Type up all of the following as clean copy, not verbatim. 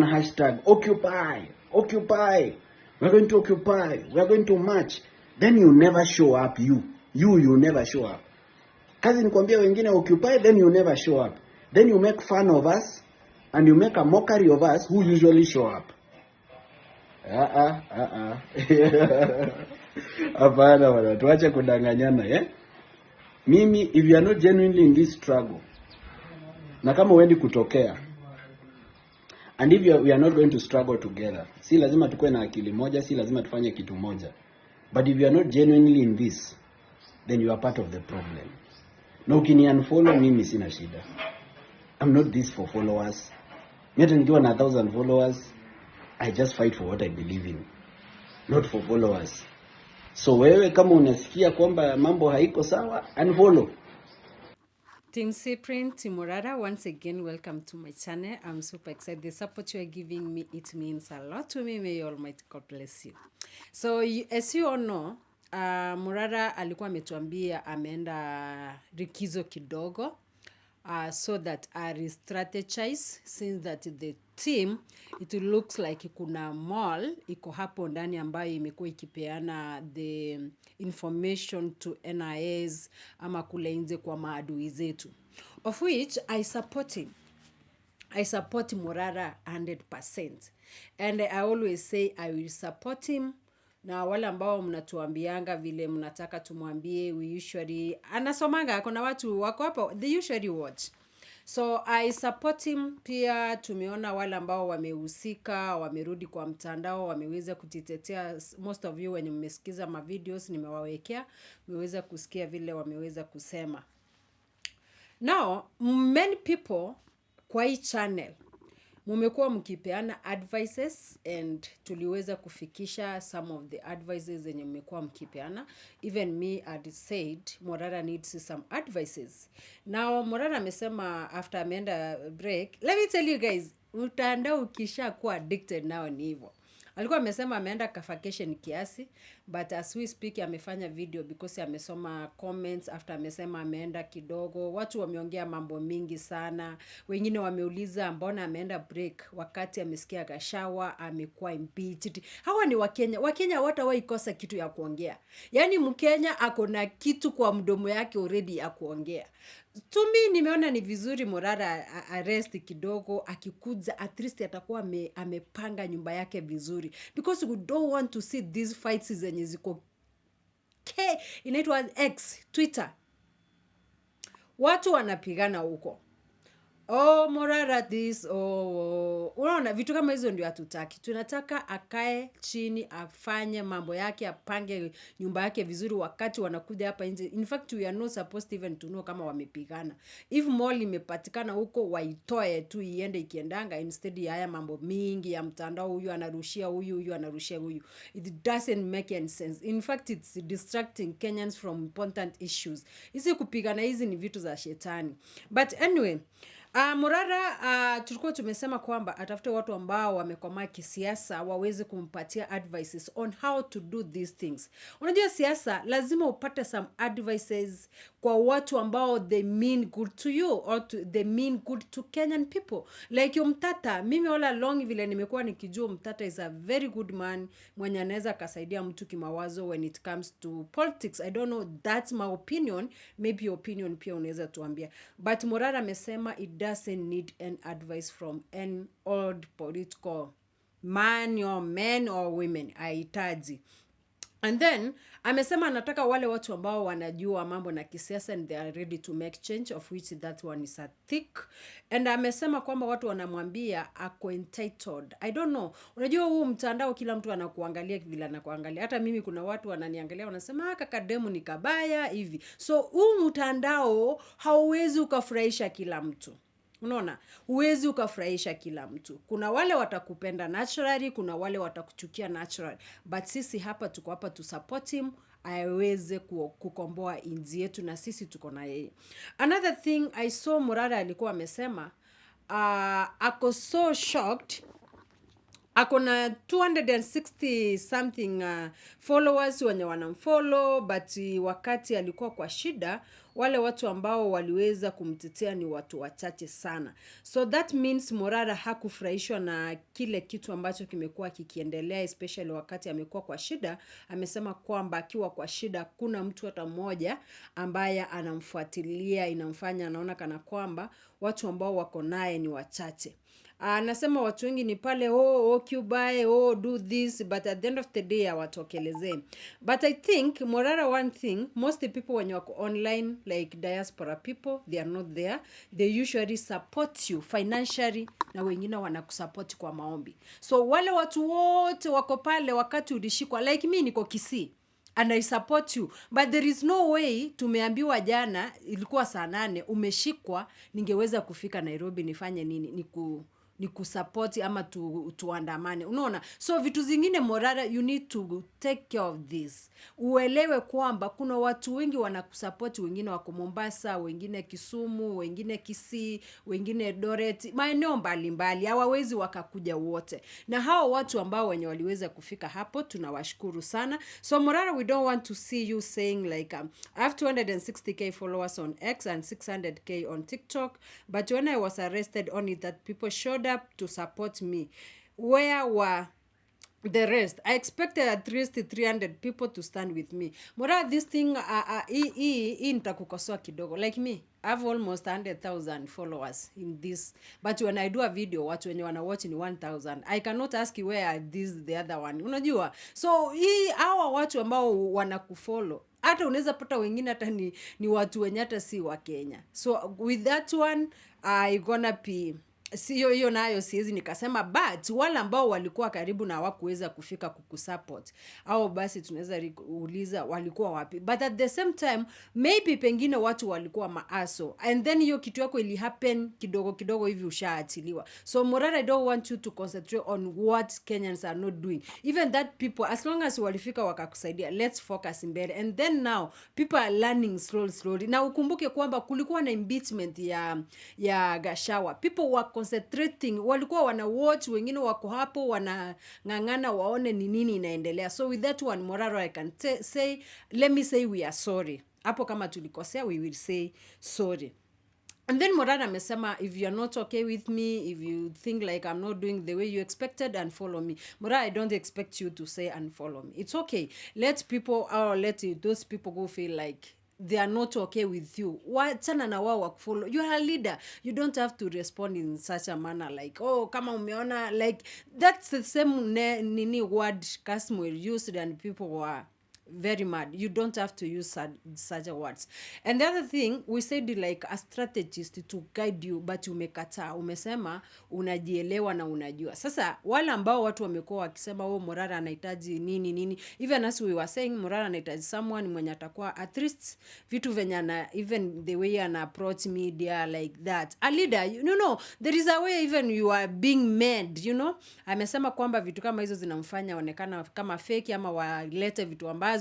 hashtag occupy, occupy, we're going to occupy, we're going to march, then you never show up. You never show up. Kazi ni kuambia wengine occupy, then you never show up. Then you make fun of us and you make a mockery of us who usually show up. Hapana bwana, tuache kudanganyana Mimi, if you are not genuinely in this struggle, na kama wendi kutokea, and if we are not going to struggle together, si lazima tukue na akili moja, si lazima tufanye kitu moja. But if you are not genuinely in this, then you are part of the problem. Na ukini unfollow mimi sina shida. I'm not this for followers. Mimi nikiwa na 1,000 followers, I just fight for what I believe in, not for followers. So wewe kama unasikia kwamba mambo haiko sawa, unfollow. Team Cyprian, Team Morara, once again, welcome to my channel. I'm super excited. The support you are giving me, it means a lot to me. May Almighty God bless you. So, as you all know, Morara alikuwa ametuambia ameenda likizo kidogo, so that I re-strategize, since that the team, it looks like kuna mall iko hapo ndani ambayo imekuwa ikipeana the information to NIAs ama kule nje kwa maadui zetu, of which I support Morara 100%, and I always say I will support him. Na wale ambao mnatuambianga vile mnataka tumwambie, we usually anasomanga, kuna watu wako hapo, they usually watch. So I support him. Pia tumeona wale ambao wamehusika, wamerudi kwa mtandao, wameweza kujitetea. Most of you wenye mmesikiza ma videos nimewawekea, mmeweza kusikia vile wameweza kusema. Now, many people kwa hii channel mumekuwa mkipeana advices, and tuliweza kufikisha some of the advices zenye mmekuwa mkipeana. Even me had said Morara needs some advices. Now Morara amesema after ameenda break, let me tell you guys, mtandao ukisha kuwa addicted nao ni hivyo. Alikuwa amesema ameenda vacation kiasi, but as we speak amefanya video because amesoma comments after amesema ameenda kidogo. Watu wameongea mambo mingi sana. Wengine wameuliza mbona ameenda break wakati amesikia Gashawa amekuwa impeached. Hawa ni Wakenya. Wakenya hawatawahi kosa kitu ya kuongea. Yaani Mkenya ako na kitu kwa mdomo yake already ya kuongea. To me nimeona ni vizuri Morara arrest kidogo, akikuja at least atakuwa amepanga nyumba yake vizuri, because we don't want to see these fights zenye ziko inaitwa X, Twitter. Watu wanapigana huko. Morara this, unaona vitu kama hizo ndio hatutaki. Tunataka akae chini, afanye mambo yake, apange nyumba yake vizuri wakati wanakuja hapa nje. In fact, we are not supposed even to know kama wamepigana. If mall imepatikana huko, waitoe tu iende ikiendanga, instead ya haya mambo mingi ya mtandao, huyu anarushia huyu, huyu anarushia huyu. It doesn't make any sense. In fact, it's distracting Kenyans from important issues. Hizi kupigana hizi ni vitu za shetani. But anyway, Morara tulikuwa tumesema kwamba atafute watu ambao wamekomaa kisiasa waweze kumpatia advices on how to do these things. Unajua siasa lazima upate some advices kwa watu ambao they mean good to you, or they mean good to Kenyan people. Like Mtata, mimi all along vile nimekuwa nikijua Mtata is a very good man, mwenye anaweza kasaidia mtu kimawazo when it comes to politics. I don't know, that's my opinion. Maybe your opinion pia unaweza tuambia. But Morara amesema it doesn't need an advice from an old political man or men or women. Haitaji. And then amesema anataka wale watu ambao wanajua mambo na kisiasa and they are ready to make change, of which that one is a thick. And amesema kwamba watu wanamwambia ako entitled. I don't know. Unajua huu mtandao kila mtu anakuangalia vile anakuangalia. Hata mimi kuna watu wananiangalia wanasema kaka demu ni kabaya hivi. So huu mtandao hauwezi ukafurahisha kila mtu. Unaona, huwezi ukafurahisha kila mtu. Kuna wale watakupenda naturally, kuna wale watakuchukia naturally. But sisi hapa tuko hapa to support him, aweze kukomboa nchi yetu, na sisi tuko na yeye. Another thing I saw Morara alikuwa amesema, ako so shocked akona 260 something followers wenye wanamfollow, but wakati alikuwa kwa shida, wale watu ambao waliweza kumtetea ni watu wachache sana. So that means Morara hakufurahishwa na kile kitu ambacho kimekuwa kikiendelea, especially wakati amekuwa kwa shida. Amesema kwamba akiwa kwa shida kuna mtu hata mmoja ambaye anamfuatilia, inamfanya anaona kana kwamba watu ambao wako naye ni wachache. Anasema watu wengi ni pale, occupy, do this, but at the end of the day hawatokelezee. But I think Morara, one thing, most the people when you are online, like diaspora people, they are not there. They usually support you financially, na wengine wanakusupport kwa maombi. So wale watu wote wako pale wakati ulishikwa, like me niko Kisii, and I support you, but there is no way. Tumeambiwa jana ilikuwa saa 8 umeshikwa, ningeweza kufika Nairobi nifanye nini? Ni kusupport ama tuandamane, unaona? So vitu zingine Morara, you need to take care of this. Uelewe kwamba kuna watu wengi wanakusupport, wengine wako Mombasa, wengine Kisumu, wengine Kisii, wengine Doret, maeneo mbalimbali, hawawezi wakakuja wote. Na hao watu ambao wenye waliweza kufika hapo tunawashukuru sana. So Morara, we don't want to see you saying like I have 260k followers on X and 600k on TikTok, but when I was arrested, only that people showed up to support me. Where were the rest? I expected at least 300 people to stand with me. Morara, this thing hii nitakukosoa kidogo. Like me, I have almost 100,000 followers in this, but when I do a video, watu wenye wana watch ni 1,000. I cannot ask you where are the other one, unajua? So hawa watu ambao wanakufollow, hata unaweza pata wengine hata ni watu wenye hata si wa Kenya. So with that one, I gonna be hiyo nayo siwezi nikasema, but wale ambao walikuwa karibu na hawakuweza kufika kukusupport, au basi tunaweza uliza walikuwa wapi. But at the same time, maybe pengine watu walikuwa maaso, and then hiyo kitu yako ili happen kidogo hivi ushaachiliwa. So Morara, I don't want you to concentrate on what Kenyans are not doing. Even that people, as long as walifika wakakusaidia, let's focus mbele. And then now people are learning slowly. Na ukumbuke kwamba kulikuwa na impeachment ya Gachagua. People were concentrating, walikuwa wana watch, wengine wako hapo wanangangana waone ni nini inaendelea. So with that one, Morara, I can say, let me say we are sorry. Hapo kama tulikosea, we will say sorry. And then Morara amesema, if you are not okay with me, if you think like I'm not doing the way you expected, unfollow me. Morara, I don't expect you to say unfollow me. It's okay. Let those people go feel like they are not okay with you. Wachana na wao wakufollow. You are a leader. You don't have to respond in such a manner like, kama umeona, like that's the same word Kasmuel used and people were very mad. You don't have to use such words. And the other thing, we said like a strategist to guide you, but umekataa. Umesema unajielewa na unajua. Sasa wale ambao watu wamekuwa wakisema Morara anahitaji nini, even as we were saying, Morara anahitaji someone mwenye atakuwa at least vitu venye even the way ana approach media like that. A leader, you know, there is a way even you are being made, you know. Amesema kwamba vitu kama hizo zinamfanya onekana kama fake, ama walete vitu ambazo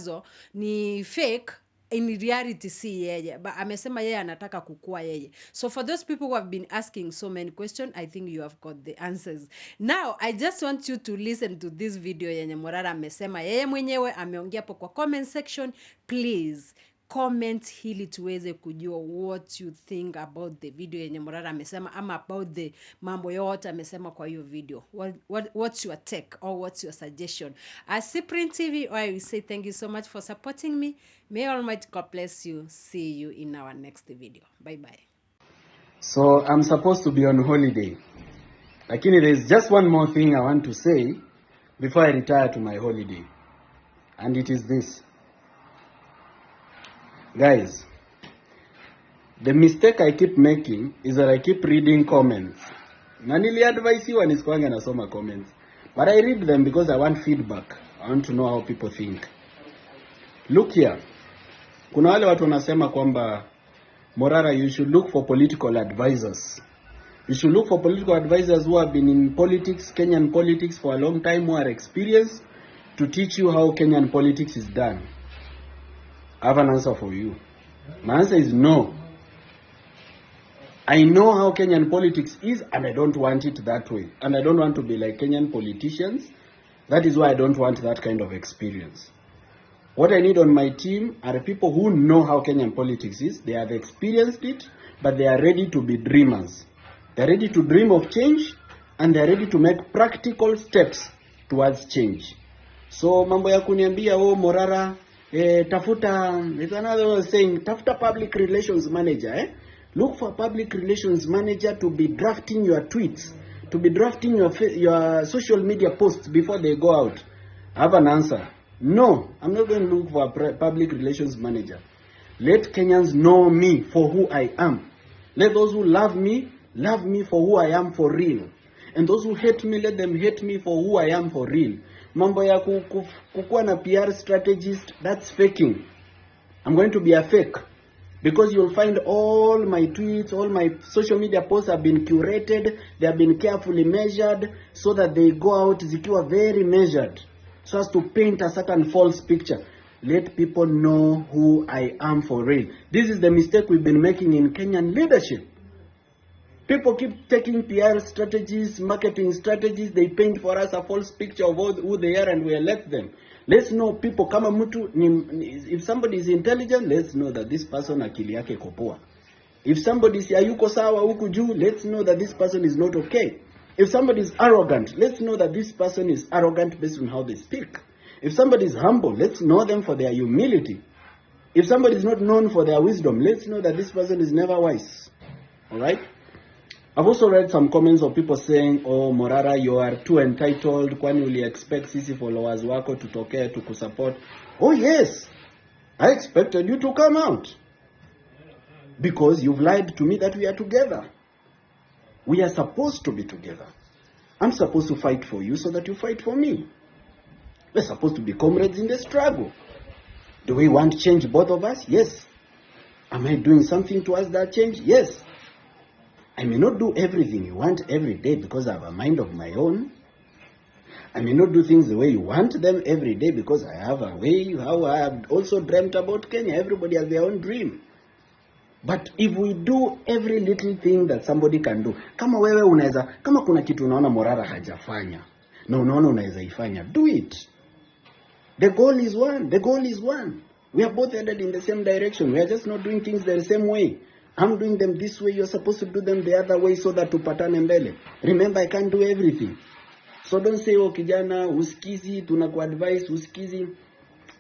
ni fake, in reality si yeye. But amesema yeye anataka kukua yeye. So for those people who have been asking so many questions, I think you have got the answers. Now, I just want you to listen to this video yenye Morara amesema yeye mwenyewe ameongea hapo kwa comment section. Please comment hili tuweze kujua what you think about the video yenye Morara amesema, ama about the mambo yote amesema kwa hiyo video. What's your take or what's your suggestion? As Cyprian TV, I will say thank you so much for supporting me. May Almighty God bless you. See you in our next video. Bye bye. So I'm supposed to be on holiday. Lakini there's just one more thing I want to say before I retire to my holiday. And it is this. Guys, the mistake I keep making is that I keep reading comments. Na niliadvise nisikuange nasoma comments. But I read them because I want feedback. I want to know how people think. Look here. Kuna wale watu wanasema kwamba Morara, you should look for political advisors. You should look for political advisors who have been in politics, Kenyan politics for a long time, who are experienced to teach you how Kenyan politics is done. I have an answer for you. My answer is no. I know how Kenyan politics is, and I don't want it that way. And I don't want to be like Kenyan politicians. That is why I don't want that kind of experience. What I need on my team are people who know how Kenyan politics is. They have experienced it, but they are ready to be dreamers. They are ready to dream of change, and they are ready to make practical steps towards change. So mambo ya kuniambia Morara, tafuta, it's another saying, tafuta public relations manager, Look for a public relations manager to be drafting your tweets, to be drafting your social media posts before they go out. I have an answer. No, I'm not going to look for a public relations manager. Let Kenyans know me for who I am. Let those who love me for who I am for real. And those who hate me, let them hate me for who I am for real. Mambo ya kukuwa na PR strategist, that's faking. I'm going to be a fake. Because you'll find all my tweets, all my social media posts have been curated, they have been carefully measured, so that they go out zikiwa very measured, so as to paint a certain false picture. Let people know who I am for real. This is the mistake we've been making in Kenyan leadership. People keep taking PR strategies, marketing strategies, they paint for us a false picture of who they are, and we elect them. Let's know people kama mtu, if somebody is intelligent, let's know that this person akili yake kopoa. If somebody is ayuko sawa huku juu, let's know that this person is not okay. If somebody is arrogant, let's know that this person is arrogant based on how they speak. If somebody is humble, let's know them for their humility. If somebody is not known for their wisdom, let's know that this person is never wise. Alright? I've also read some comments of people saying, oh, Morara, you are too entitled. Kwani uli expect sisi followers wako tutokee to kusupport? Oh, yes. I expected you to come out. Because you've lied to me that we are together. We are supposed to be together. I'm supposed to fight for you so that you fight for me. We're supposed to be comrades in the struggle. Do we want change, both of us? Yes. Am I doing something towards that change? Yes. I may not do everything you want every day because I have a mind of my own. I may not do things the way you want them every day because I have a way how I have also dreamt about Kenya. Everybody has their own dream. But if we do every little thing that somebody can do, kama wewe unaweza, kama kuna kitu unaona Morara hajafanya na unaona unaweza ifanya, do it. The goal is one. The goal is one. We are both headed in the same direction. We are just not doing things the same way. I'm doing them this way, you're supposed to do them the other way so that tupatane mbele. Remember, I can't do everything. So don't say, oh kijana, usikizi, tunakuadvise, usikizi.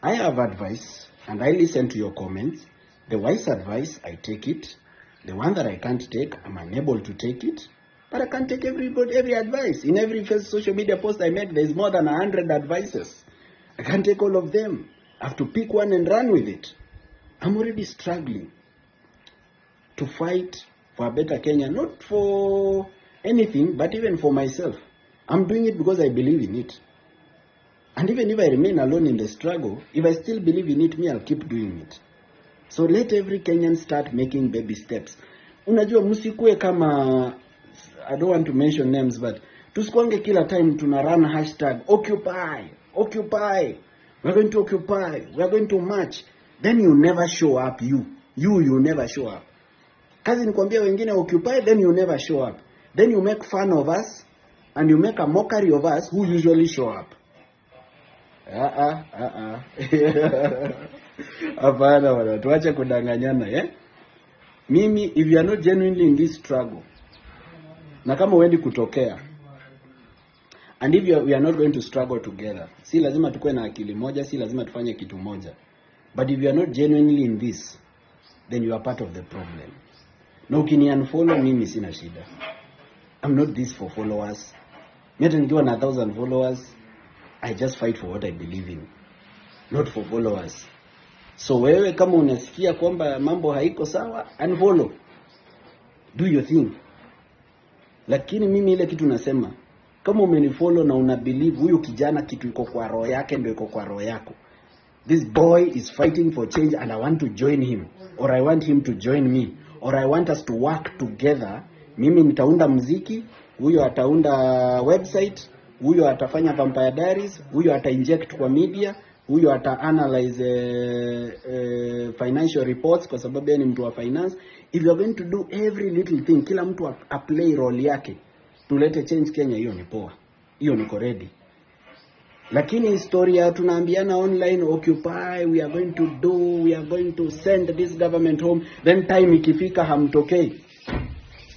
I have advice, and I listen to your comments. The wise advice, I take it. The one that I can't take, I'm unable to take it. But I can't take every advice. In every first social media post I make, there's more than 100 advices. I can't take all of them. I have to pick one and run with it. I'm already struggling to fight for a better Kenya, not for anything, but even for myself. I'm doing it because I believe in it. And even if I remain alone in the struggle, if I still believe in it, I'll keep doing it. So let every Kenyan start making baby steps. Unajua musikue kama, I don't want to mention names, but tusikwange kila time tuna run hashtag, occupy, occupy. We're going to occupy, we're going to march. Then you never show up, you never show up. Kazi ni kuambia wengine occupy, then you never show up. Then you make fun of us, and you make a mockery of us who usually show up. Hapana bwana, tuache kudanganyana, Mimi, if you are not genuinely in this struggle, na kama wendi kutokea, and if we are not going to struggle together, si lazima tukue na akili moja, si lazima tufanye kitu moja. But if you are not genuinely in this, then you are part of the problem. Na ukini unfollow mimi sina shida. I'm not this for followers. Mimi nikiwa na 1,000 followers, I just fight for what I believe in, not for followers. So wewe kama unasikia kwamba mambo haiko sawa, unfollow. Do your thing. Lakini mimi ile kitu nasema, kama umenifollow na una believe huyu kijana kitu iko kwa roho yake ndio iko kwa roho yako. This boy is fighting for change and I want to join him, or I want him to join me, or I want us to work together. Mimi nitaunda muziki, huyo ataunda website, huyo atafanya Vampire Diaries, huyo atainject kwa media, huyu ata analyze financial reports kwa sababu yeye ni mtu wa finance. If you are going to do every little thing, kila mtu play role yake, tulete change Kenya, hiyo ni poa, hiyo niko ready. Lakini historia tunaambiana online, occupy, we are going to do, we are going to send this government home, then time ikifika hamtokei,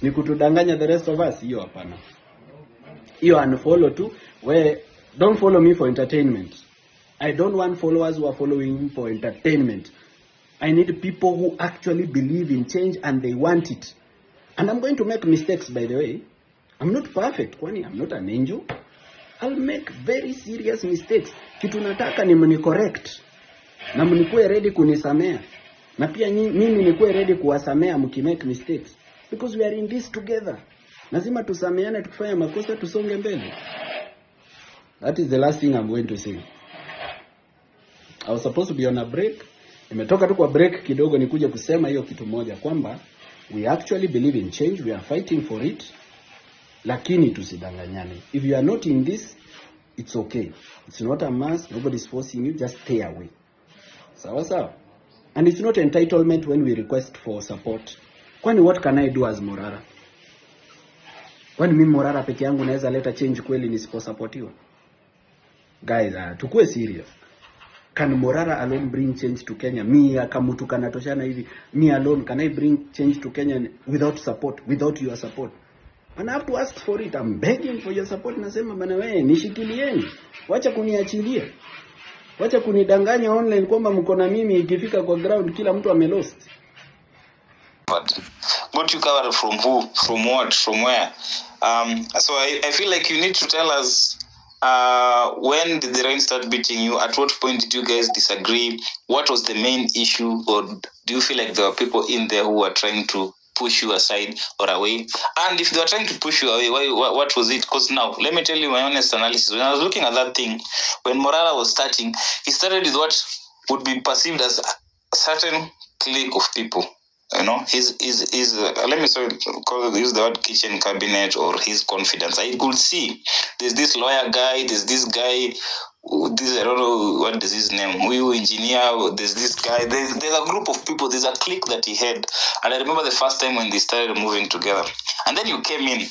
ni kutudanganya the rest of us. Hiyo hapana, hiyo unfollow tu. Don't follow me for entertainment. I don't want followers who are following me for entertainment. I need people who actually believe in change and they want it. And I'm going to make mistakes, by the way. I'm not perfect, kwani I'm not an angel. I'll make very serious mistakes. Kitu nataka ni mnicorrect. Na mnikuwe ready kunisamea. Na pia mimi nikuwe ready kuwasamea mkimake mistakes. Because we are in this together. Lazima tusameane, tukifanya makosa tusonge mbele. That is the last thing I'm going to say. I was supposed to be on a break. Nimetoka tu kwa break kidogo nikuje kusema hiyo kitu moja kwamba we actually believe in change, we are fighting for it. Lakini tusidanganyane. If you are not in this, it's okay. It's not a must, nobody's forcing you, just stay away. Sawa sawa. And it's not entitlement when we request for support. Kwani what can I do as Morara? Kwani mimi Morara peke yangu naweza leta change kweli nisiposupportiwa? Guys, tukue serious. Can Morara alone bring change to Kenya? Me akamutu kanatoshana hivi. Me alone, can I bring change to Kenya without support, without your support? And I have to ask for it. I'm begging for your support. Nasema bana wewe nishikilieni. Wacha kuniachilia. Wacha kunidanganya online kwamba mko na mimi, ikifika kwa ground kila mtu amelost. But you covered from who? From what? From where? So I feel like you need to tell us when did the rain start beating you? At what point did you guys disagree? What was the main issue? Or do you feel like there were people in there who were trying to push you aside or away? And if they were trying to push you away, what was it? Because now, let me tell you my honest analysis. When I was looking at that thing, when Morara was starting, he started with what would be perceived as a certain clique of people. You know, his let me use the word kitchen cabinet or his confidence. I could see there's this lawyer guy, there's this guy, this I don't know what is his name, we engineer, there's this guy, there's a group of people, there's a clique that he had. And I remember the first time when they started moving together. And then you came in.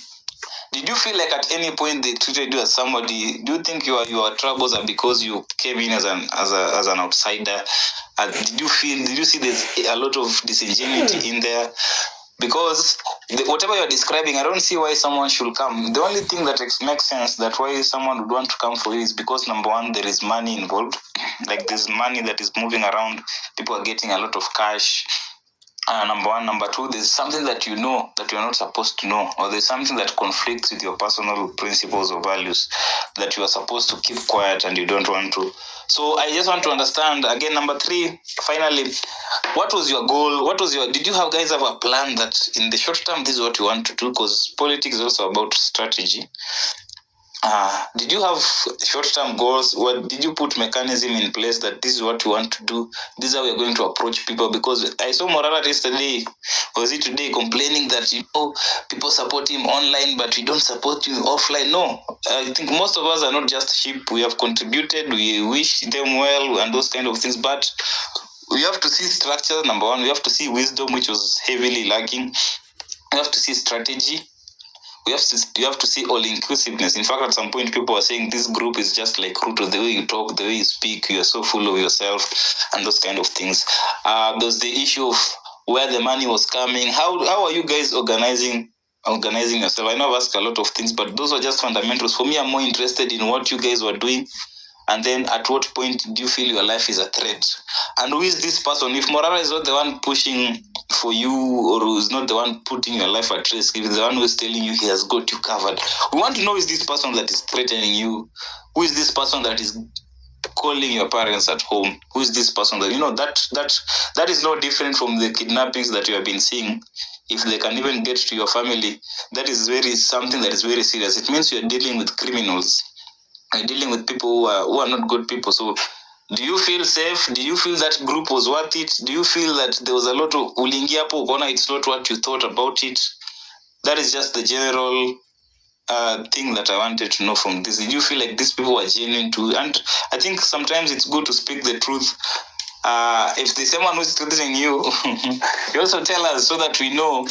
Did you feel like at any point they treated you as somebody? Do you think your troubles are because you came in as an outsider? Did you see there's a lot of disingenuity in there? Because whatever you're describing, I don't see why someone should come. The only thing that makes sense that why someone would want to come for you is because, number one, there is money involved. Like there's money that is moving around. People are getting a lot of cash. Number one. Number two, there's something that you know that you're not supposed to know, or there's something that conflicts with your personal principles or values that you are supposed to keep quiet and you don't want to. So I just want to understand, again, number three, finally, what was your goal? Did you guys have a plan that in the short term, this is what you want to do? Because politics is also about strategy. Did you have short-term goals? What did you put mechanism in place that this is what you want to do? This is how we're going to approach people? Because I saw Morara yesterday, was it today, complaining that people support him online, but we don't support you offline. No, I think most of us are not just sheep. We have contributed. We wish them well and those kind of things, but we have to see structure. Number one, we have to see wisdom, which was heavily lacking. We have to see strategy. You have to see all inclusiveness. In fact, at some point, people are saying this group is just like Ruto. The way you talk, the way you speak, you are so full of yourself, and those kind of things. There's the issue of where the money was coming. How are you guys organizing yourself? I know I've asked a lot of things, but those are just fundamentals. For me, I'm more interested in what you guys were doing. And then at what point do you feel your life is a threat? And who is this person? If Morara is not the one pushing for you, or who is not the one putting your life at risk, if the one who is telling you he has got you covered, we want to know, is this person that is threatening you? Who is this person that is calling your parents at home? Who is this person that is no different from the kidnappings that you have been seeing? If they can even get to your family, that is something that is very serious. It means you're dealing with criminals. You're dealing with people who are not good people. So do you feel safe? Do you feel that group was worth it? Do you feel that there was a lot of ulingia hapo ukaona it's not what you thought about it? That is just the general thing that I wanted to know from this. Did you feel like these people were genuine too? And I think sometimes it's good to speak the truth. If there's someone who's threatening you, you also tell us so that we know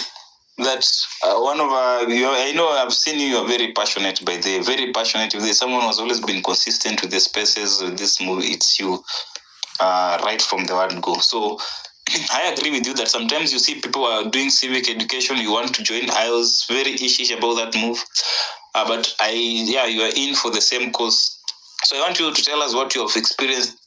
that one of our, I know I've seen you are very passionate very passionate. If there's someone who's always been consistent with the spaces with this movie, it's you, right from the word go. So I agree with you that sometimes you see people are doing civic education, you want to join. I was very ish about that move, but you are in for the same cause. So I want you to tell us what you have experienced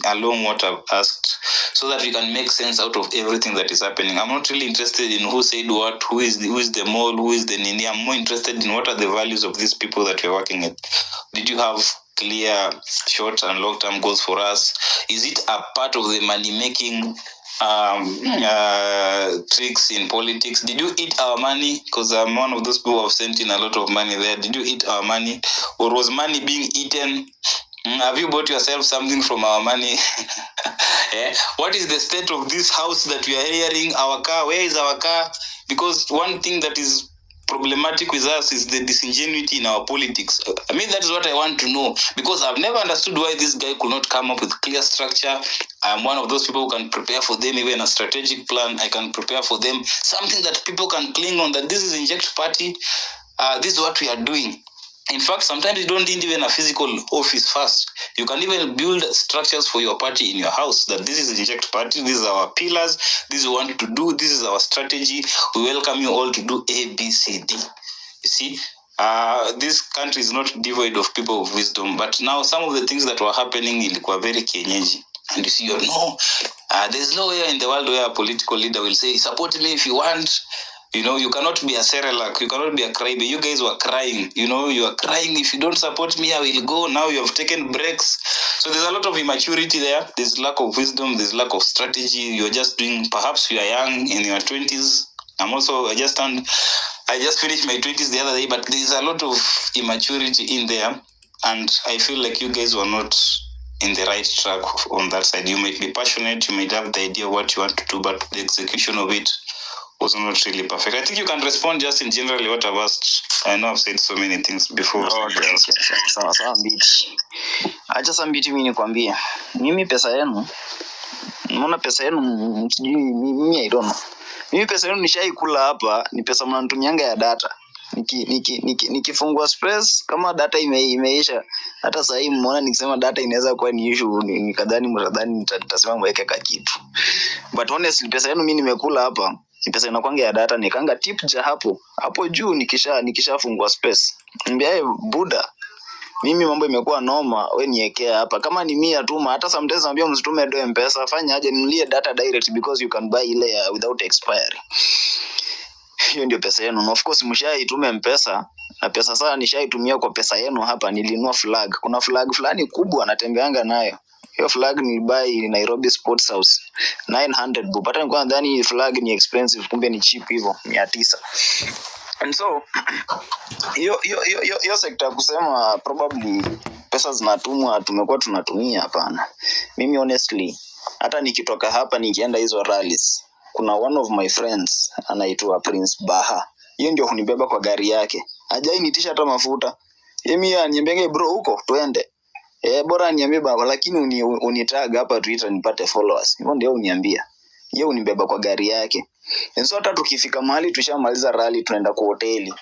along what I've asked, so that we can make sense out of everything that is happening. I'm not really interested in who said what, who is the mole, who is the nini. I'm more interested in what are the values of these people that we're working with. Did you have clear short and long-term goals for us? Is it a part of the money-making tricks in politics? Did you eat our money? Because I'm one of those people who have sent in a lot of money there. Did you eat our money, or was money being eaten? Have you bought yourself something from our money? What is the state of this house that we are hearing? Our car, where is our car? Because one thing that is problematic with us is the disingenuity in our politics. I mean, that is what I want to know, because I've never understood why this guy could not come up with clear structure. I'm one of those people who can prepare for them even a strategic plan. I can prepare for them something that people can cling on, that this is Inject Party. This is what we are doing. In fact, sometimes you don't need even a physical office first. You can even build structures for your party in your house, that this is Inject Party, these are our pillars, this is what we want to do, this is our strategy. We welcome you all to do A, B, C, D. You see, this country is not devoid of people of wisdom, but now some of the things that were happening ilikuwa very Kenyeji. And you see, there's nowhere in the world where a political leader will say, support me if you want. You cannot be a Cerelac, you cannot be a crybaby. You guys were crying, you are crying, if you don't support me, I will go. Now you have taken breaks. So there's a lot of immaturity there. There's lack of wisdom, there's lack of strategy. You're just doing, perhaps you are young, in your 20s. I just finished my 20s the other day, but there's a lot of immaturity in there. And I feel like you guys were not in the right track on that side. You might be passionate, you might have the idea of what you want to do, but the execution of it was not really perfect. I think you can respond just in generally what I've asked. I know I've said so many things before. Okay. Sawa Mbiti. Acha sasa Mbiti, mimi nikwambie. Mimi pesa yenu, unaona pesa yenu sijui mimi I don't know. Mimi pesa yenu nishaikula hapa, ni pesa mnanitumianga ya data. Nikifungua space kama data imeisha, hata sasa hivi mmeona nikisema data inaweza kuwa ni issue, nikadhani nitasema mweke kitu. But honestly pesa yenu mimi nimekula hapa, ni pesa inakwanga ya data, nikanga tip ja hapo juu nikishafungua space. Niambia buda, mimi mambo imekuwa noma, wewe niwekea hapa. Kama ni 100 tuma, hata sometimes naambia msitume do M-Pesa, fanya aje nilie data direct, because you can buy ile without expiry. Hiyo ndio pesa yenu. Of course mshaitume M-Pesa, na pesa sasa nishaitumia kwa pesa yenu hapa. Nilinunua flag. Kuna flag fulani kubwa natembeanga nayo. Hiyo flag nilibuy Nairobi Sports House 900 bob. Hata nilikuwa nadhani flag ni expensive, kumbe ni cheap hivyo 900. And so hiyo sector kusema probably pesa zinatumwa tumekuwa tunatumia, hapana. Mimi honestly hata nikitoka hapa nikienda hizo rallies, kuna one of my friends anaitwa Prince Baha. Yeye ndio hunibeba kwa gari yake. Hajai nitisha hata mafuta. Yeye aniambia bro huko twende. Bora niambie baba, lakini unitag hapa Twitter nipate followers. Hivyo ndio uniambia. Yeye unibeba kwa gari yake. And so hata tukifika mahali tushamaliza rally tunaenda kwa hoteli.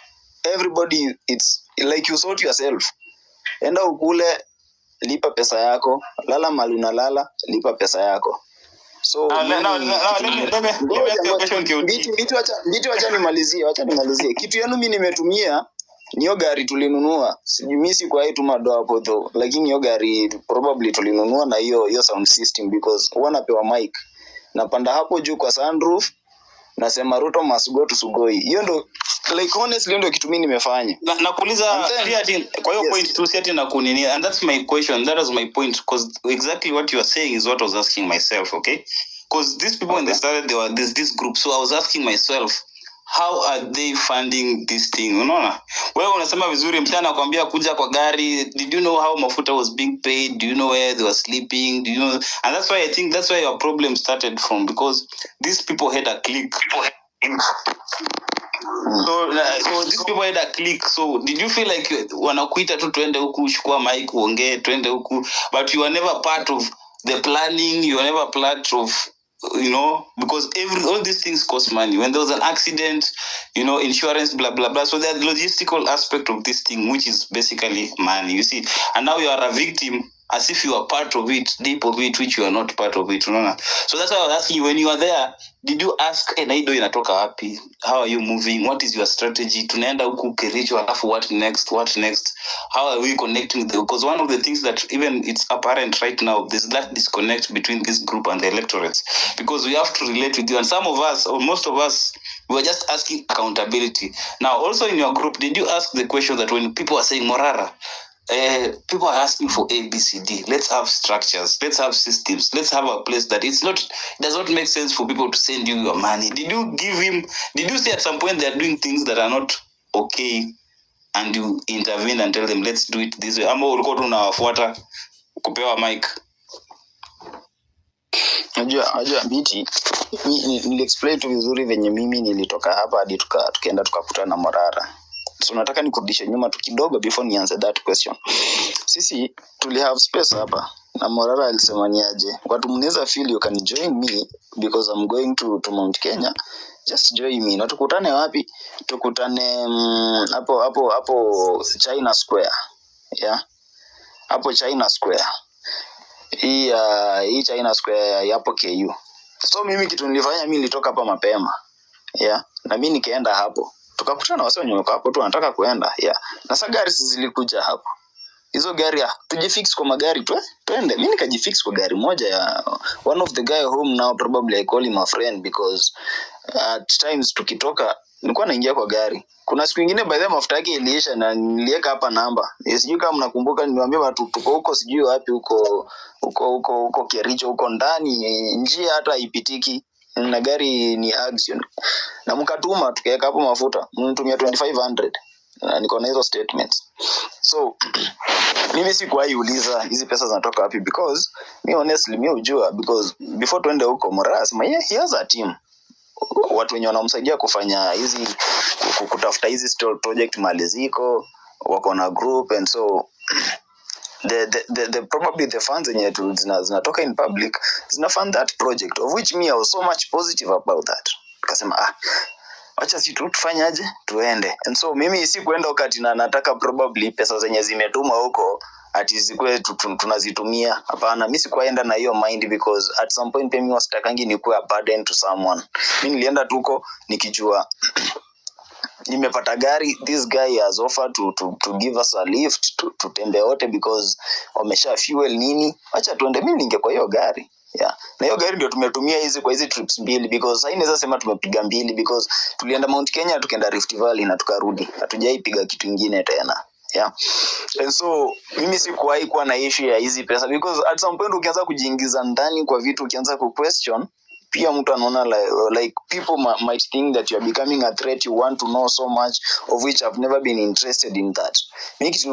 Everybody, it's like you sort yourself. Enda ukule, lipa pesa yako, lala mahali unalala, lipa pesa yako. So let me ask you a question. Mbiti wacha nimalizie. Kitu yenu mimi nimetumia niyo gari tulinunua. Mimi si kwa hii tumado hapo though, lakini hiyo gari probably tulinunua na hiyo sound system, because wanapewa mic. Napanda hapo juu kwa sunroof, nasema Ruto must go to Sugoi. Hiyo ndo like honestly ndo kitu mimi nimefanya. Nakuuliza kwa hiyo point tu siati na kunini, and that's my question. That was my point, because exactly what you are saying is what I was asking myself, okay? Because these people when they started, there were this group, so I was asking myself, how are they funding this thing? Unaona, wewe unasema vizuri, mtana nakwambia kuja kwa gari. Did you know how mafuta was being paid? Do you know where they were sleeping? Do you know? And that's why I think that's where your problem started from, because these people had a clique. So these people had a click. So did you feel like wanakuita tu twende huku chukua mic uongee twende huku, but you were never part of the planning, you were never part of, because all these things cost money. When there was an accident, insurance, blah blah blah. So there's the logistical aspect of this thing, which is basically money, you see. And now you are a victim, as if you are part of it, deep of it, which you are not part of it. So that's why I was asking you, when you are there, did you ask, Naido inatoka wapi? How are you moving? What is your strategy? Tunaenda huku Kericho, alafu what next? How are we connecting? Because one of the things that even it's apparent right now, there's that disconnect between this group and the electorates. Because we have to relate with you. And some of us, or most of us, we were just asking accountability. Now, also in your group, did you ask the question that when people are saying, Morara, people are asking for A, B, C, D. Let's have structures. Let's have systems. Let's have a place that it does not make sense for people to send you your money. Did you say at some point they're doing things that are not okay and you intervene and tell them, let's do it this way? Ama ulikuwa tu unawafuata kupewa mic? Unajua biti niliexplain tu vizuri venye mimi nilitoka hapa hadi tukaenda tukakutana na Morara. So nataka nikurudishe nyuma tu kidogo before ni answer that question. Sisi tuli have space hapa na Morara alisema niaje, watu mnaweza feel you can join me because I'm going to Mount Kenya, just join me. Na tukutane wapi? Tukutane hapo China Square. Yeah, hapo China Square. Hii China Square hapo KU. So mimi kitu nilifanya, mimi nilitoka hapa mapema. Yeah, na mimi nikaenda hapo. Tukakutana wase wenye wako hapo tu wanataka kuenda. Yeah. Na sasa gari zilikuja hapo. Hizo gari tujifix kwa magari twende. Mimi nikajifix kwa gari moja ya one of the guy home now, probably I call him a friend because at times tukitoka nilikuwa naingia kwa gari. Kuna siku nyingine by the mafuta yake iliisha na niliweka hapa namba. Sijui kama mnakumbuka, niwaambia watu tuko huko sijui wapi huko Kericho huko ndani, njia hata haipitiki na gari ni action. Na mkatuma tukaweka hapo mafuta, mnitumia 2500 na niko na hizo statements. So mimi sikuwahi uliza hizi pesa zinatoka wapi because me honestly hujua, because before tuende huko Morara sema he has a team, watu wenye wanamsaidia kufanya hizi kutafuta hizi stall project mali ziko, wako na group, and so the probably the funds yenye zinatoka in public zina fund that project, of which me I was so much positive about that. Akasema acha si tufanyaje tuende. And so mimi si kuenda wakati na nataka probably pesa zenye zimetuma huko ati zikwe tunazitumia. Hapana, mimi sikuenda na hiyo mind because at some point mimi wasitakangi nikuwe a burden to someone. Mimi nilienda tuko nikijua nimepata gari, this guy has offered to give us a lift to tembe wote because wamesha fuel nini, acha tuende. Mimi ningekuwa hiyo gari. Yeah. Na hiyo gari ndio tumetumia hizi kwa hizi trips mbili, because hainaweza sema tumepiga mbili because tulienda Mount Kenya tukaenda Rift Valley na tukarudi. Hatujaipiga kitu kingine tena. Yeah. And so mimi sikuwahi kuwa na issue ya hizi pesa because at some point ukianza kujiingiza ndani kwa vitu, ukianza ku question, pia mtu anaona like people might think that you are becoming a threat. You want to know so much of which I've never been interested in that. Mimi kitu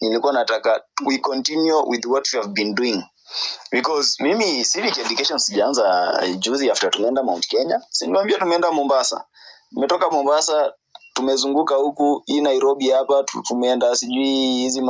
nilikuwa nataka we continue with what we have been doing. Because mimi civic education sijaanza juzi after tumeenda Mount Kenya. Siniwaambia tumeenda Mombasa. Tumetoka Mombasa tumezunguka huku hii Nairobi hapa, tumeenda sijui hizi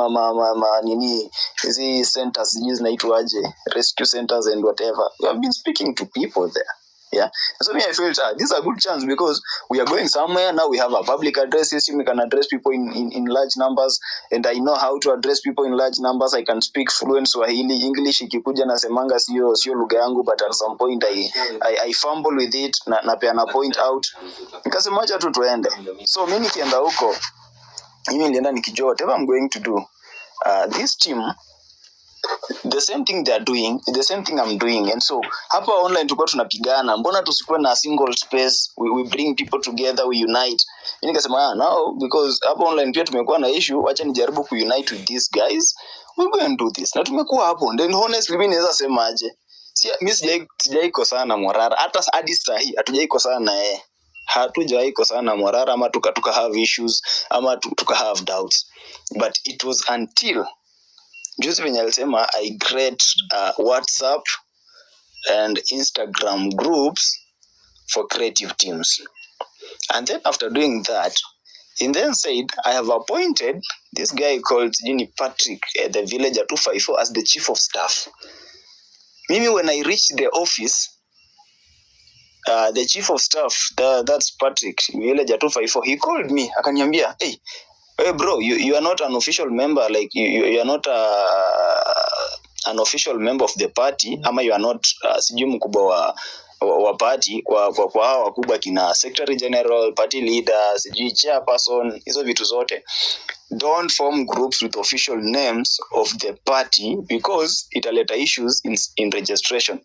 nini hizi centers sijui zinaitwaje, rescue centers and whatever. We have been speaking to people there. Yeah. So me I felt this is a good chance because we are going somewhere now. We have a public address system. We can address people in large numbers, and I know how to address people in large numbers. I can speak fluent Swahili. English ikikuja na semanga sio lugha yangu, but at some point I fumble with it na peana point out. Nikasema acha tu tuende. So mimi nikienda huko, mimi nilienda nikijua whatever I'm going to do, this team, the same thing they are doing, the same thing I'm doing. And so hapa online tulikuwa tunapigana, mbona tusikuwe na single space, we bring people together, we unite. Mimi nikasema no, because hapa online pia tumekuwa na issue, acha nijaribu ku unite with these guys, we go and do this. Na tumekuwa hapo, and then honestly mimi naweza sema aje, mimi sijaiko sana Morara, hata hadi sahi hatujaiko sana hatujaiko sana Morara, ama tuka have issues ama tuka have doubts. But it was until juzi venye alisema I create WhatsApp and Instagram groups for creative teams. And then after doing that, he then said, I have appointed this guy called Patrick at the village at 254 as the chief of staff. Mimi, when I reached the office, the chief of staff, that's Patrick, village at 254, he called me, akaniambia, hey bro, you are not an official member, like you are not an official member of the party, ama you are not sijui mkubwa wa party kwa hao wakubwa kina secretary general, party leader, sijui chairperson, hizo vitu zote. Don't form groups with official names of the party because italeta issues in registration.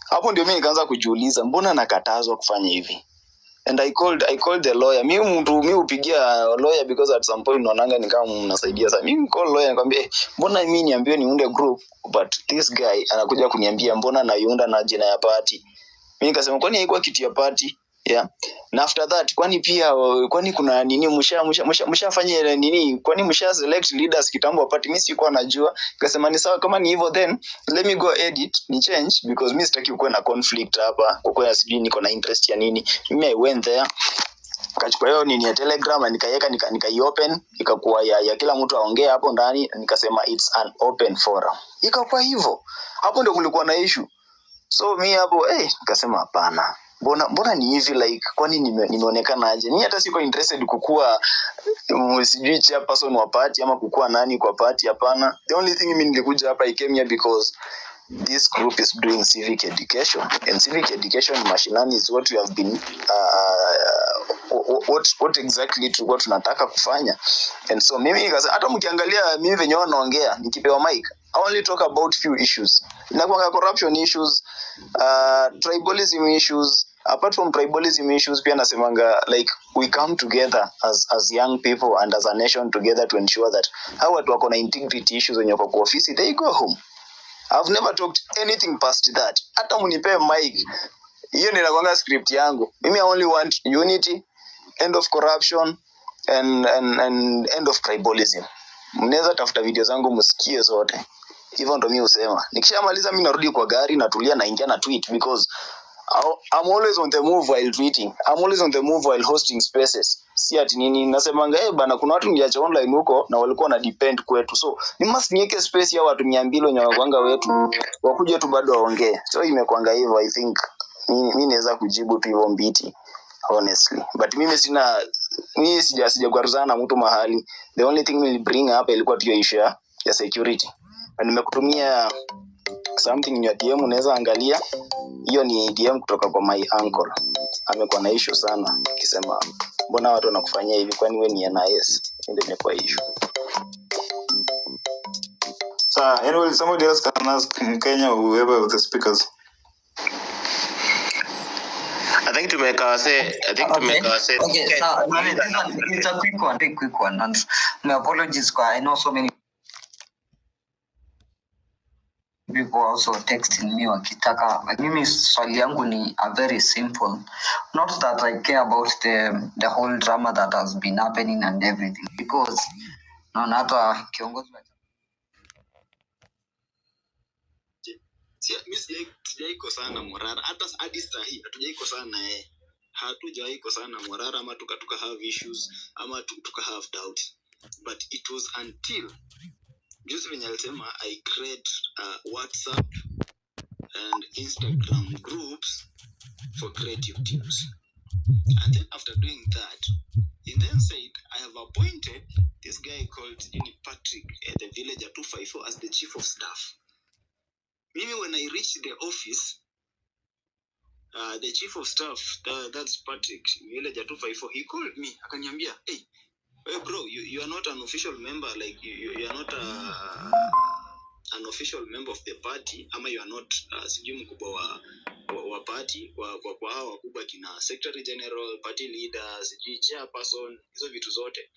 Hapo ndio mimi nikaanza kujiuliza, mbona nakatazwa kufanya hivi? And I called the lawyer. Mimi upigia lawyer because at some point naonanga ni kama mnasaidia sana. Mimi call lawyer nikamwambia, mbona mimi niambiwe niunde group but this guy anakuja kuniambia mbona naiunda na jina ya party. Mimi nikasema kwani haikuwa kitu ya party? Yeah. Na after that kwani kuna nini mshafanya nini? Kwani msha select leaders kitambo wa party? Mimi sikuwa najua. Nikasema ni sawa, kama ni hivyo then let me go edit ni change because mimi sitaki kuwa na conflict hapa. Kwa kweli sijui niko na interest ya nini. Mimi I went there, kachukua hiyo nini ya Telegram, nikaiweka nikai-open, ikakuwa ya kila mtu aongee hapo ndani, nikasema it's an open forum. Ikakuwa hivyo. Hapo ndio kulikuwa na issue. So mimi hapo nikasema hapana. Mbona ni hivi, like kwani nimeonekana aje? Mimi hata siko interested kukua sijui chairperson wa party ama kukua nani kwa party, hapana. The only thing mimi nilikuja hapa, I came here because this group is doing civic education, and civic education mashinani is what we have been what exactly tulikuwa tunataka kufanya. And so mimi nikasema hata mkiangalia mimi venye wanaongea nikipewa mic, I only talk about few issues. Inakuwa corruption issues, tribalism issues. Apart from tribalism issues, pia nasemanga like we come together as young people and as a nation together to ensure that hawa watu wako na integrity issues wenye kwa ofisi, they go home. I've never talked anything past that. Hata munipe mic, hiyo ni nakwanga script yangu. Mimi I only want unity, end of corruption, and end of tribalism. Mnaweza tafuta video zangu msikie zote. Hivyo ndo mimi husema. Nikishamaliza mimi narudi kwa gari, natulia, naingia na tweet because I'm always on the move while tweeting. I'm always on the move while hosting spaces. Si ati nini nasemanga bana, kuna watu niacha online huko na walikuwa na depend kwetu. So ni must niweke space ya watu 200 wenye wanakuanga wetu wakuje tu bado waongee. So imekuanga hivyo. I think mimi naweza kujibu tu hivyo mbiti honestly. But mimi sijakwaruzana na mtu mahali. The only thing we'll bring up ilikuwa tu issue ya security. Na nimekutumia something in your DM, unaweza angalia. Hiyo ni DM kutoka kwa my uncle. Amekuwa na issue sana akisema mbona watu wanakufanyia hivi, kwani wewe ni NIS? Ndio imekuwa issue. So anyway, somebody else can ask Kenya or whoever of the speakers. I think to make our say. Okay, so it's a quick one. And my apologies, I know so many people also texting me wakitaka, like mimi swali yangu ni a very simple, not that I care about the whole drama that has been happening and everything, because naona hata kiongozi sijaiko sana Morara, hata hadi sasa hii hatujaiko sana hatujaiko sana Morara, ama tuka have issues ama tuka have doubt, but it was until just when I create WhatsApp and Instagram groups for creative teams, and then after doing that, he then said, I have appointed this guy called Patrick at the village at 254 as the chief of staff. Mimi, when I reached the office, the chief of staff, that's Patrick, village at 254, he called me, akaniambia, hey bro, you are not an official member, like you are not an official member of the party, ama you are not sijui mkubwa wa party kwa hao wakubwa kina secretary general, party leader, sijui chairperson, hizo vitu zote.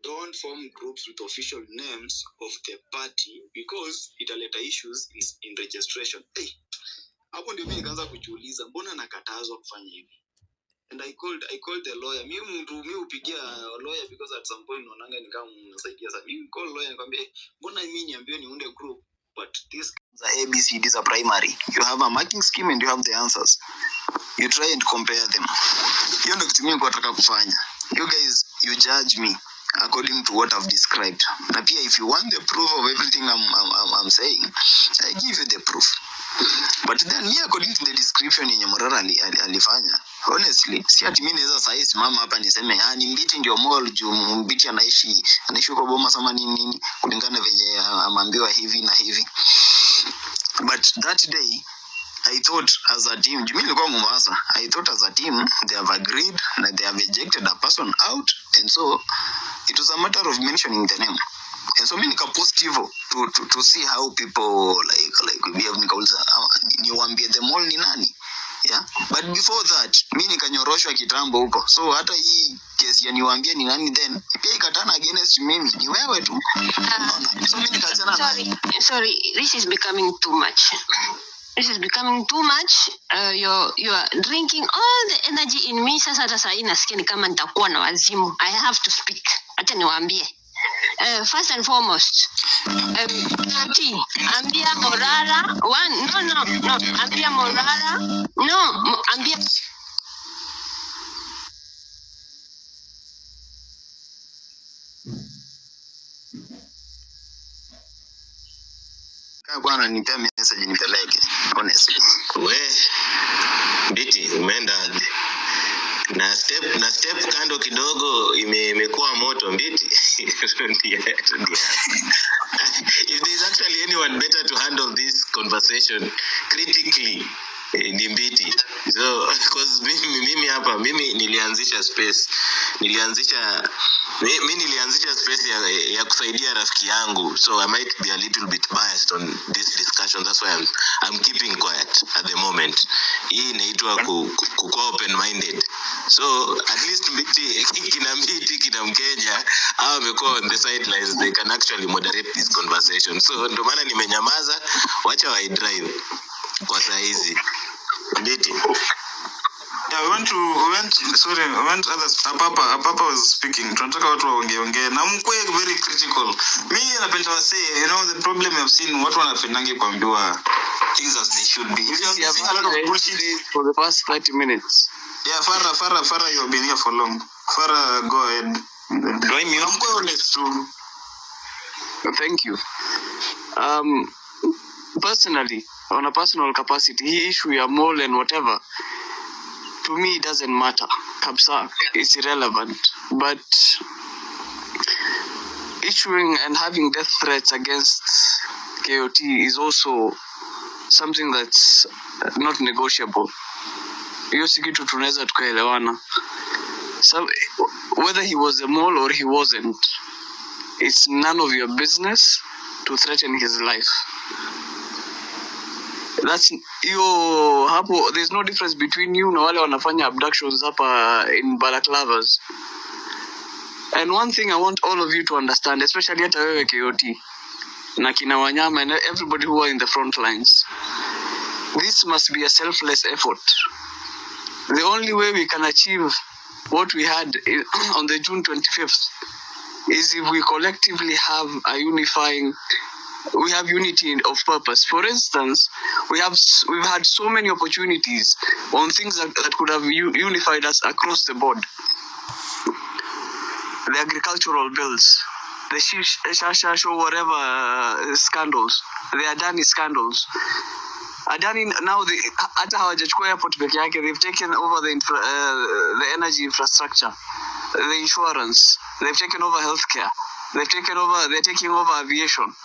Don't form groups with official names of the party because italeta issues in registration. Hapo ndio mimi nikaanza kujiuliza, mbona nakatazwa kufanya hivi? And I called the lawyer. Mimi upigia lawyer because at some point naonanga ni kama mnasaidia sana. Mimi call lawyer nikamwambia, mbona mimi niambiwe niunde group But these are ABC, these are primary. You have a marking scheme and you have the answers. You try and compare them. You know kitu mimi nataka kufanya. You guys, you judge me according to what I've described. Na pia if you want the proof of everything I'm saying, I give you the proof. But then me according to the description yenye Morara alifanya, honestly, si ati mimi naweza sasa simama hapa niseme ni Mbiti ndio mall juu Mbiti anaishi kwa boma sama nini kulingana venye ameambiwa hivi na hivi. But that day I thought as a team, I thought as a team they have agreed that they have ejected a person out, and so it was a matter of mentioning the name. And so mimi nikapositive to see how people like we have niwaambie the mall ni nani. Yeah, but before that mimi nikanyoroshwa kitambo huko. So hata hii kesi ya niwaambie ni nani then pia ikatana against mimi ni wewe tu. So mimi nikachana. Sorry, this is becoming too much. This is becoming too much. You are drinking all the energy in me. Sasa hata saa hii nasikia ni kama nitakuwa na wazimu. I have to speak. Acha niwaambie. First and foremost, ambia Morara ambia Morara ambia bwana nipe message nipeleke honestly. Mbiti umeenda na step kando kidogo imekuwa moto Mbiti. If there is actually anyone better to handle this conversation critically ni Mbiti. So because mimi hapa nilianzisha space ya kusaidia rafiki yangu, so I might be a little bit biased on this discussion. That's why I'm keeping quiet at the moment. Hii inaitwa kuwa open minded. So at least Mbiti kina Mkenya au amekuwa on the sidelines, they can actually moderate this conversation. So ndio maana nimenyamaza, wacha wa drive kwa saa hizi. Mbiti. Yeah, we went others. Papa was speaking. Tunataka watu waongee na mkwe very critical. Mimi napenda wase, the problem I've seen watu wanapendange kuambiwa things as they should be. If you have seen a lot of bullshit for the past 30 minutes. Yeah, Farah, you've been here for long. Farah, go ahead. Do I mute? Mkwe honest too. Thank you. Personally, on a personal capacity, he issue a mall and whatever, to me it doesn't matter. Kabsa, it's irrelevant. But issuing and having death threats against KOT is also something that's not negotiable. Hiyo si kitu tunaweza tukaelewana. So whether he was a mole or he wasn't, it's none of your business to threaten his life. That's you hapo, there's no difference between you na wale wanafanya abductions hapa in balaclavas. And one thing I want all of you to understand, especially hata wewe KOT na kina Wanyama and everybody who are in the front lines, this must be a selfless effort. The only way we can achieve what we had on the June 25th is if we collectively have we have unity of purpose. For instance, we've had so many opportunities on things that could have unified us across the board. The agricultural bills, the Shasha or whatever scandals, the Adani scandals. Adani now hata hawajachukua airport peke yake, they've taken over the energy infrastructure, the insurance, they've taken over healthcare, they're taking over aviation.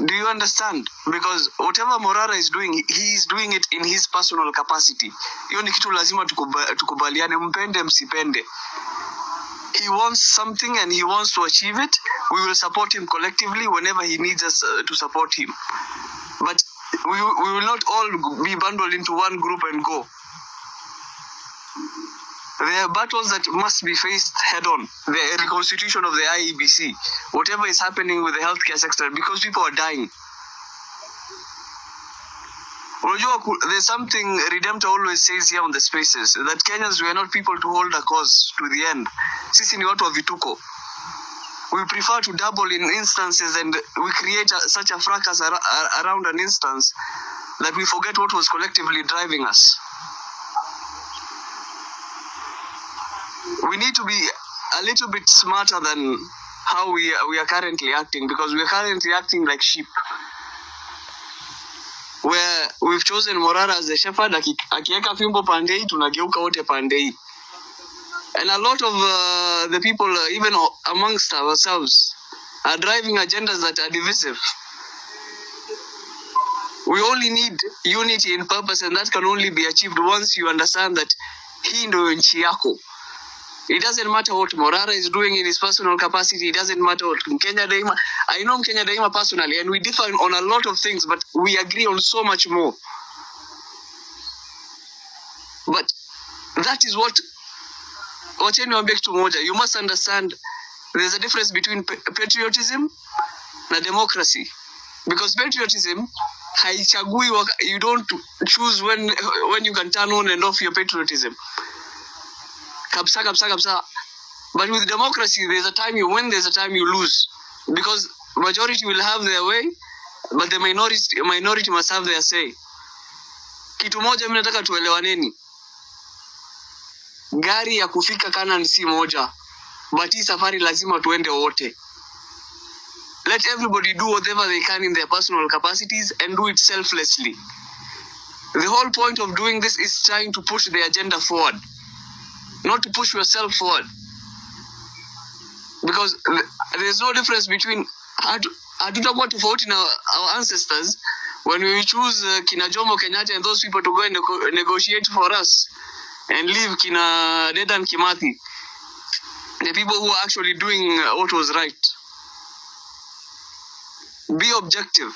Do you understand? Because whatever Morara is doing, he is doing it in his personal capacity. Hiyo ni kitu lazima tukubaliane, mpende msipende. He wants something and he wants to achieve it. We will support him collectively whenever he needs us to support him. But we will not all be bundled into one group and go. There are battles that must be faced head on. The reconstitution of the IEBC, whatever is happening with the healthcare sector, because people are dying. There's something Redemptor always says here on the spaces, that Kenyans were not people to hold a cause to the end. Sisi ni watu wa vituko. We prefer to double in instances, and we create such a fracas around an instance that we forget what was collectively driving us. We need to be a little bit smarter than how we are currently acting, because we are currently acting like sheep, where we've chosen Morara as the shepherd. Akieka fimbo pandei, tunageuka wote pandei. And a lot of the people, even amongst ourselves, are driving agendas that are divisive. We only need unity in purpose, and that can only be achieved once you understand that hii ndo nchi yako. It doesn't matter what Morara is doing in his personal capacity. It doesn't matter what Kenya Daima. I know Kenya Daima personally, and we differ on a lot of things, but we agree on so much more. But that is what you must understand. There's a difference between patriotism and democracy. Because patriotism, you don't choose when you can turn on and off your patriotism. Kapsa. But with democracy, there's a time you win, there's a time you lose. Because majority will have their way, but the minority must have their say. Kitu moja mimi nataka tuelewaneni. Gari ya kufika Canaan si moja, but hii safari lazima tuende wote. Let everybody do whatever they can in their personal capacities and do it selflessly. The whole point of doing this is trying to push the agenda forward, not to push yourself forward. Because there's no difference between hatutakuwa tofauti na our ancestors when we choose kina Jomo Kenyatta and those people to go and negotiate for us and leave kina Dedan Kimathi, the people who are actually doing what was right. Be objective.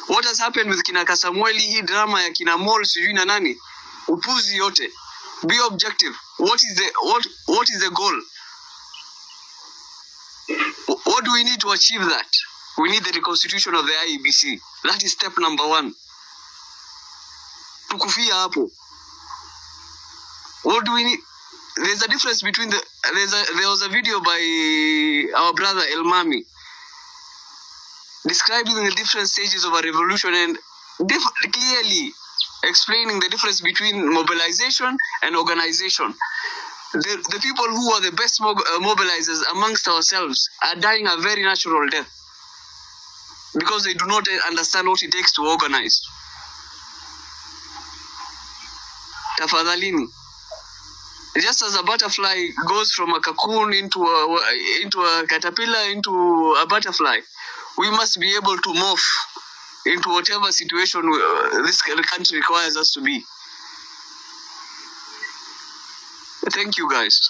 What has happened with kina Kasamweli, hii drama ya kina Mall sijui na nani, upuzi yote. Be objective. What is the goal? What do we need to achieve that? We need the reconstitution of the IEBC. That is step number 1. Tukufia hapo. What do we need? There's a difference between there was a video by our brother Elmami describing the different stages of a revolution and clearly explaining the difference between mobilization and organization. The people who are the best mobilizers amongst ourselves are dying a very natural death because they do not understand what it takes to organize. Tafadhalini. Just as a butterfly goes from a cocoon into a caterpillar into a butterfly, we must be able to morph into whatever situation this country requires us to be. Thank you, guys.